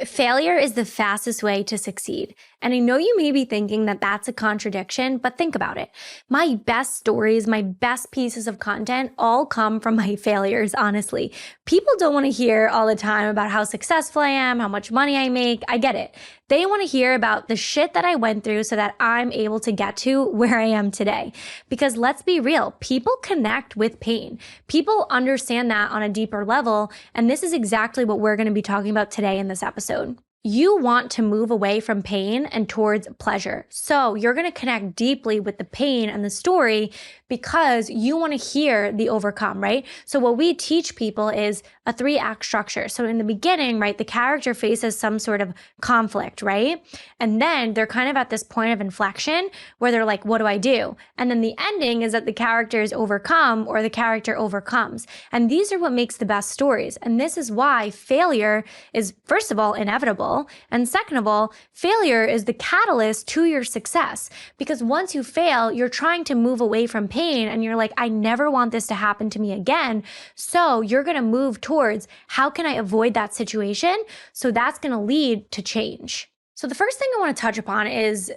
Failure is the fastest way to succeed. And I know you may be thinking that that's a contradiction, but think about it. My best stories, my best pieces of content all come from my failures, honestly. People don't want to hear all the time about how successful I am, how much money I make. I get it. They want to hear about the shit that I went through so that I'm able to get to where I am today. Because let's be real, people connect with pain. People understand that on a deeper level. And this is exactly what we're going to be talking about today in this episode. You want to move away from pain and towards pleasure. So you're going to connect deeply with the pain and the story because you want to hear the overcome, right? So what we teach people is a 3-act structure. So in the beginning, right, the character faces some sort of conflict, right? And then they're kind of at this point of inflection where they're like, what do I do? And then the ending is that the character is overcome or the character overcomes. And these are what makes the best stories. And this is why failure is, first of all, inevitable. And second of all, failure is the catalyst to your success. Because once you fail, you're trying to move away from pain and you're like, I never want this to happen to me again. So you're going to move towards how can I avoid that situation? So that's going to lead to change. So the first thing I want to touch upon is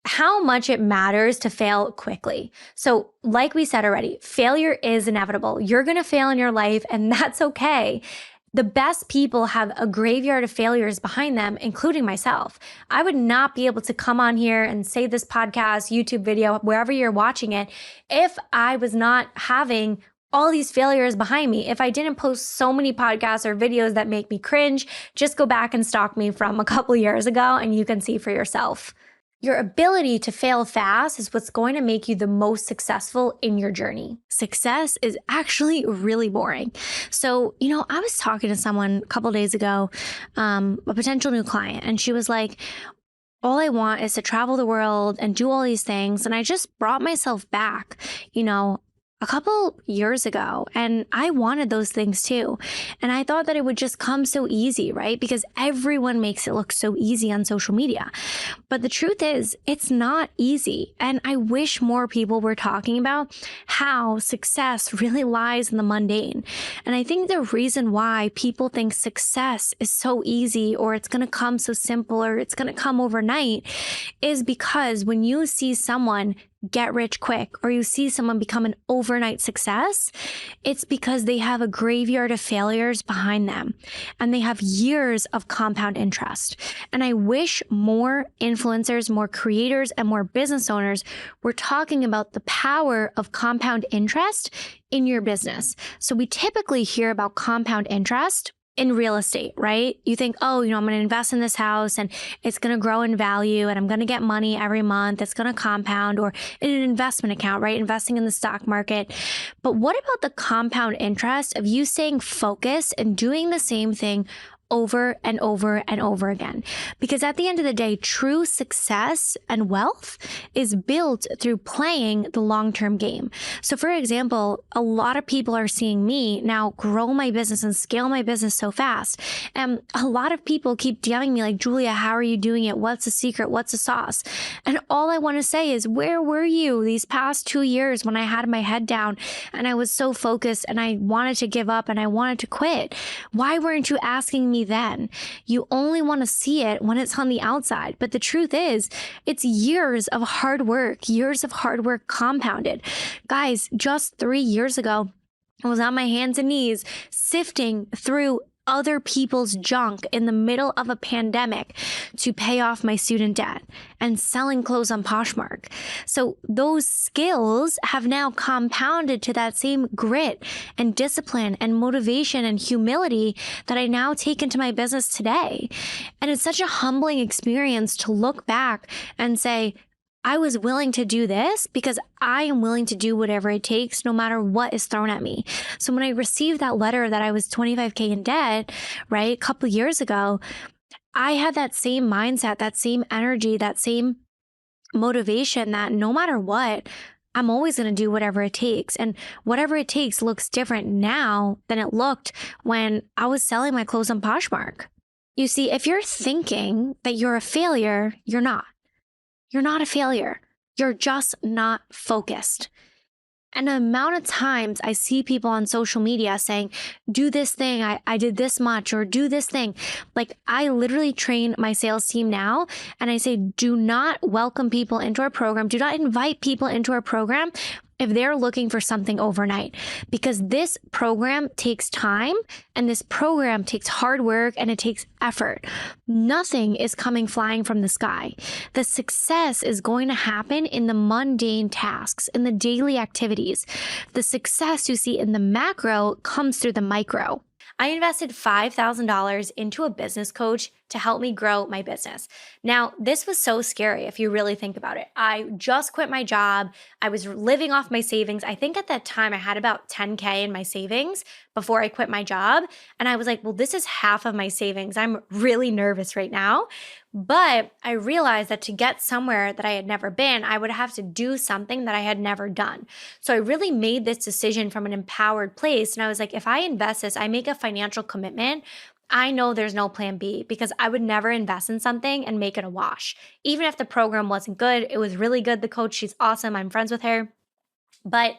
how much it matters to fail quickly. So like we said already, failure is inevitable. You're going to fail in your life and that's okay. The best people have a graveyard of failures behind them, including myself. I would not be able to come on here and say this podcast, YouTube video, wherever you're watching it, if I was not having all these failures behind me. If I didn't post so many podcasts or videos that make me cringe, just go back and stalk me from a couple years ago and you can see for yourself. Your ability to fail fast is what's going to make you the most successful in your journey. Success is actually really boring. So, I was talking to someone a couple days ago, a potential new client, and she was like, all I want is to travel the world and do all these things. And I just brought myself back, a couple years ago, and I wanted those things too. And I thought that it would just come so easy, right? Because everyone makes it look so easy on social media. But the truth is, it's not easy. And I wish more people were talking about how success really lies in the mundane. And I think the reason why people think success is so easy or it's going to come so simple or it's going to come overnight is because when you see someone get rich quick, or you see someone become an overnight success, it's because they have a graveyard of failures behind them and they have years of compound interest. And I wish more influencers, more creators, and more business owners were talking about the power of compound interest in your business. So we typically hear about compound interest in real estate, right? You think, I'm going to invest in this house and it's going to grow in value and I'm going to get money every month. It's going to compound, or in an investment account, right? Investing in the stock market. But what about the compound interest of you staying focused and doing the same thing over and over and over again? Because at the end of the day, true success and wealth is built through playing the long-term game. So for example, a lot of people are seeing me now grow my business and scale my business so fast. And a lot of people keep DMing me like, Giulia, how are you doing it? What's the secret? What's the sauce? And all I want to say is, where were you these past 2 years when I had my head down and I was so focused and I wanted to give up and I wanted to quit? Why weren't you asking me then? You only want to see it when it's on the outside. But the truth is, it's years of hard work compounded. Guys, just 3 years ago, I was on my hands and knees sifting through other people's junk in the middle of a pandemic to pay off my student debt and selling clothes on Poshmark. So those skills have now compounded to that same grit and discipline and motivation and humility that I now take into my business today. And it's such a humbling experience to look back and say, I was willing to do this because I am willing to do whatever it takes, no matter what is thrown at me. So when I received that letter that I was $25,000 in debt, right, a couple of years ago, I had that same mindset, that same energy, that same motivation that no matter what, I'm always going to do whatever it takes. And whatever it takes looks different now than it looked when I was selling my clothes on Poshmark. You see, if you're thinking that you're a failure, you're not. You're not a failure. You're just not focused. And the amount of times I see people on social media saying, do this thing, I did this much, or do this thing. Like, I literally train my sales team now, and I say, do not welcome people into our program. Do not invite people into our program if they're looking for something overnight, because this program takes time, and this program takes hard work, and it takes effort. Nothing is coming flying from the sky. The success is going to happen in the mundane tasks, in the daily activities. The success you see in the macro comes through the micro. I invested $5,000 into a business coach to help me grow my business. Now, this was so scary if you really think about it. I just quit my job. I was living off my savings. I think at that time I had about $10K in my savings before I quit my job. And I was like, well, this is half of my savings. I'm really nervous right now. But I realized that to get somewhere that I had never been, I would have to do something that I had never done. So I really made this decision from an empowered place. And I was like, if I invest this, I make a financial commitment, I know there's no plan B, because I would never invest in something and make it a wash. Even if the program wasn't good, it was really good. The coach, she's awesome. I'm friends with her. But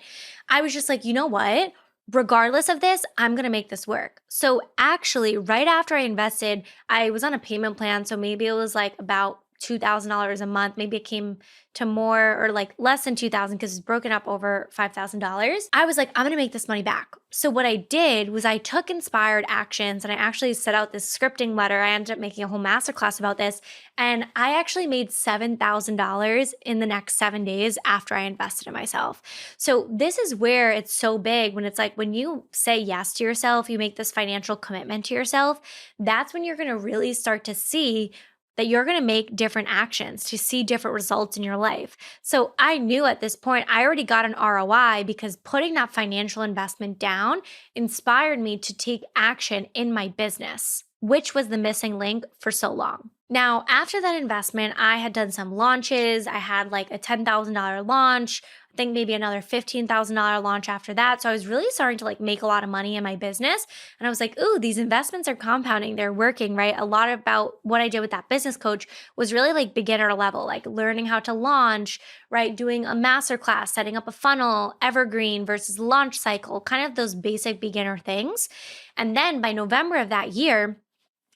I was just like, you know what? Regardless of this, I'm going to make this work. So actually, right after I invested, I was on a payment plan. So maybe it was like about $2,000 a month. Maybe it came to more, or like less than $2,000 because it's broken up over $5,000. I was like, I'm going to make this money back. So what I did was I took inspired actions, and I actually set out this scripting letter. I ended up making a whole masterclass about this. And I actually made $7,000 in the next 7 days after I invested in myself. So this is where it's so big, when it's like, when you say yes to yourself, you make this financial commitment to yourself, that's when you're going to really start to see that you're going to make different actions to see different results in your life. So I knew at this point, I already got an ROI, because putting that financial investment down inspired me to take action in my business, which was the missing link for so long. Now, after that investment, I had done some launches. I had like a $10,000 launch. I think maybe another $15,000 launch after that. So I was really starting to like make a lot of money in my business. And I was like, ooh, these investments are compounding. They're working, right? A lot about what I did with that business coach was really like beginner level, like learning how to launch, right? Doing a masterclass, setting up a funnel, evergreen versus launch cycle, kind of those basic beginner things. And then by November of that year,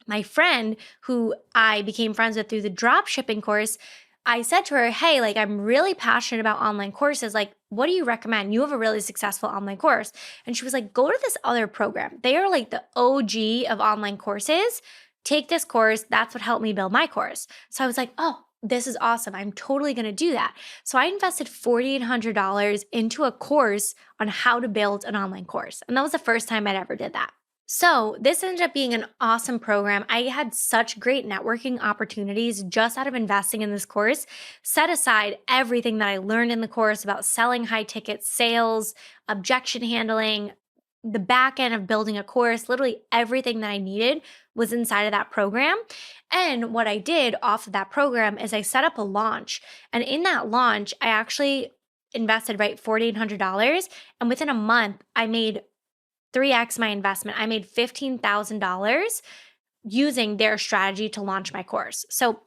my friend, who I became friends with through the drop shipping course, I said to her, hey, like, I'm really passionate about online courses. Like, what do you recommend? You have a really successful online course. And she was like, go to this other program. They are like the OG of online courses. Take this course. That's what helped me build my course. So I was like, oh, this is awesome. I'm totally going to do that. So I invested $4,800 into a course on how to build an online course. And that was the first time I'd ever did that. So this ended up being an awesome program. I had such great networking opportunities just out of investing in this course. Set aside everything that I learned in the course about selling high ticket sales, objection handling, the back end of building a course, literally everything that I needed was inside of that program. And what I did off of that program is I set up a launch. And in that launch, I actually invested $4,800. And within a month, I made 3x my investment. I made $15,000 using their strategy to launch my course. So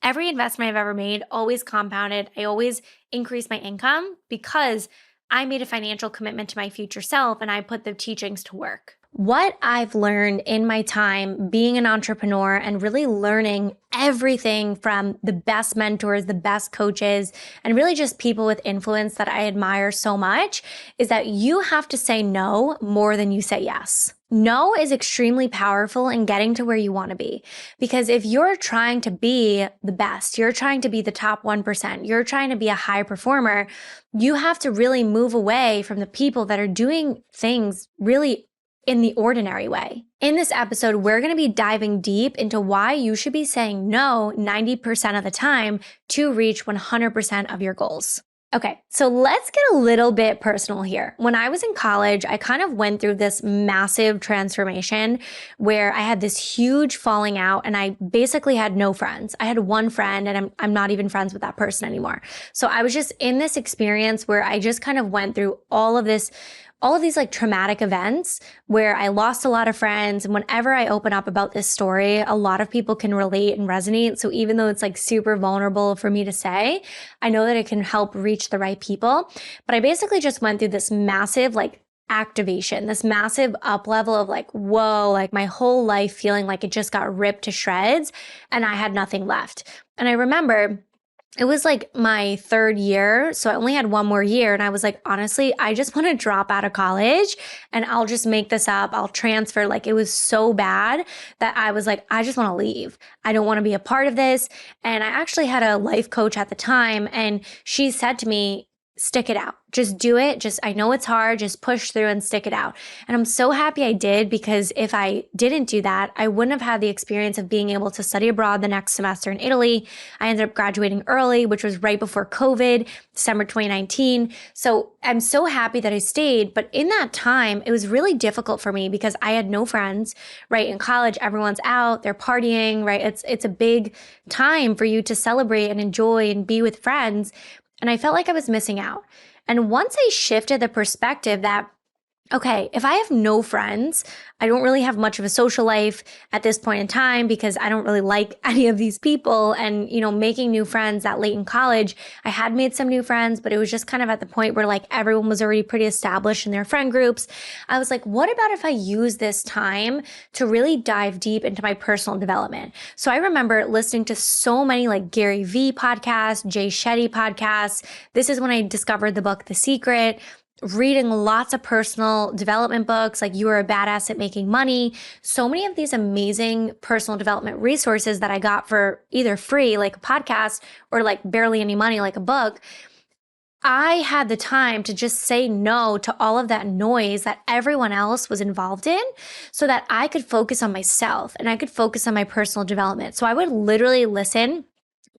every investment I've ever made always compounded. I always increased my income because I made a financial commitment to my future self, and I put the teachings to work. What I've learned in my time being an entrepreneur and really learning everything from the best mentors, the best coaches, and really just people with influence that I admire so much is that you have to say no more than you say yes. No is extremely powerful in getting to where you want to be. Because if you're trying to be the best, you're trying to be the top 1%, you're trying to be a high performer, you have to really move away from the people that are doing things really in the ordinary way. In this episode, we're going to be diving deep into why you should be saying no 90% of the time to reach 100% of your goals. Okay, so let's get a little bit personal here. When I was in college, I kind of went through this massive transformation where I had this huge falling out and I basically had no friends. I had one friend and I'm not even friends with that person anymore. So I was just in this experience where I just kind of went through all of this all of these like traumatic events where I lost a lot of friends. And whenever I open up about this story, a lot of people can relate and resonate. So even though it's like super vulnerable for me to say, I know that it can help reach the right people. But I basically just went through this massive like activation, this massive up level of like, whoa, like my whole life feeling like it just got ripped to shreds and I had nothing left. And I remember it was like my third year. So I only had one more year. And I was like, honestly, I just want to drop out of college and I'll just make this up. I'll transfer. Like it was so bad that I was like, I just want to leave. I don't want to be a part of this. And I actually had a life coach at the time. And she said to me, stick it out. Just do it. I know it's hard. Just push through and stick it out. And I'm so happy I did, because if I didn't do that, I wouldn't have had the experience of being able to study abroad the next semester in Italy. I ended up graduating early, which was right before COVID, December 2019. So I'm so happy that I stayed. But in that time, it was really difficult for me because I had no friends, right? In college, everyone's out, they're partying, right? It's a big time for you to celebrate and enjoy and be with friends. And I felt like I was missing out. And once I shifted the perspective that, okay, if I have no friends, I don't really have much of a social life at this point in time because I don't really like any of these people. And, making new friends that late in college, I had made some new friends, but it was just kind of at the point where like everyone was already pretty established in their friend groups. I was like, what about if I use this time to really dive deep into my personal development? So I remember listening to so many like Gary V podcasts, Jay Shetty podcasts. This is when I discovered the book, The Secret. Reading lots of personal development books, like You Are a Badass at Making Money. So many of these amazing personal development resources that I got for either free, like a podcast, or like barely any money, like a book. I had the time to just say no to all of that noise that everyone else was involved in so that I could focus on myself and I could focus on my personal development. So I would literally listen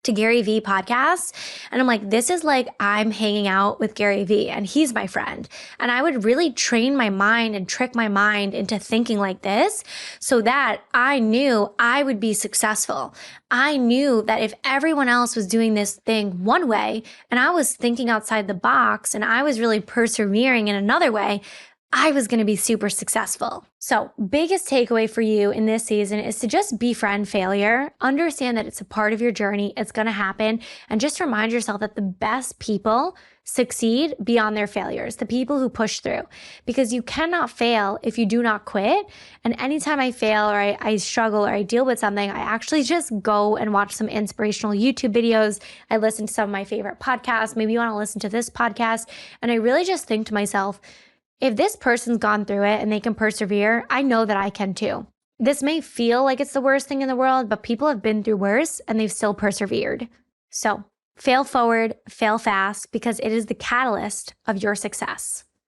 to Gary V podcasts. And I'm like, this is like I'm hanging out with Gary V and he's my friend. And I would really train my mind and trick my mind into thinking like this so that I knew I would be successful. I knew that if everyone else was doing this thing one way and I was thinking outside the box and I was really persevering in another way, I was going to be super successful. So biggest takeaway for you in this season is to just befriend failure. Understand that it's a part of your journey. It's going to happen. And just remind yourself that the best people succeed beyond their failures, the people who push through, because you cannot fail if you do not quit. And anytime I fail or I struggle or I deal with something, I actually just go and watch some inspirational YouTube videos. I listen to some of my favorite podcasts. Maybe you want to listen to this podcast. And I really just think to myself, if this person's gone through it and they can persevere, I know that I can too. This may feel like it's the worst thing in the world, but people have been through worse and they've still persevered. So fail forward, fail fast, because it is the catalyst of your success.